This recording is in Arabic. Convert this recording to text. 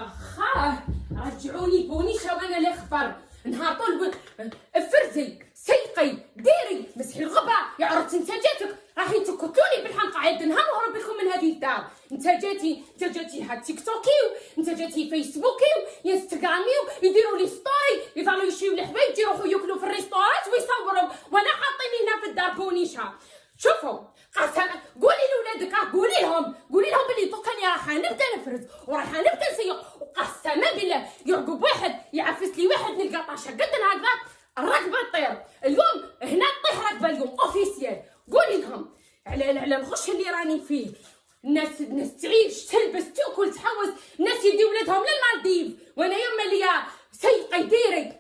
خا رجعوني بونيشة وانا الاخبار نهار طول فرزي سيقي ديري مسحي الغبا يعرض انتاجاتك راحي تقتلوني بالحنقة عاد نهار وهرب لكم من هذه الدار. انت جاتي ها تيك توكي انت جاتي فيسبوكي انستغرامي يديروا لي ستوري يضلوا يشيو الحبايب يروحوا ياكلوا في الريستورات ويصوروا وانا حاطين هنا في الدار بونيشة. شوفوا قولي لولادك قولي لهم بلي دوكاني راح نبدا نفرز وراح نبدا نسيق وقسما بالله يعقب واحد يعفس لي واحد نلقى طاشه قد هكذا الركبه تطير اليوم هنا طيح ركبه اليوم اوفيسيال. قولي لهم على الغش اللي راني فيه. الناس تعيش تلبس تاكل تحوس الناس يدي ولادهم للمالديف وانا يوم اللي سيقي ديري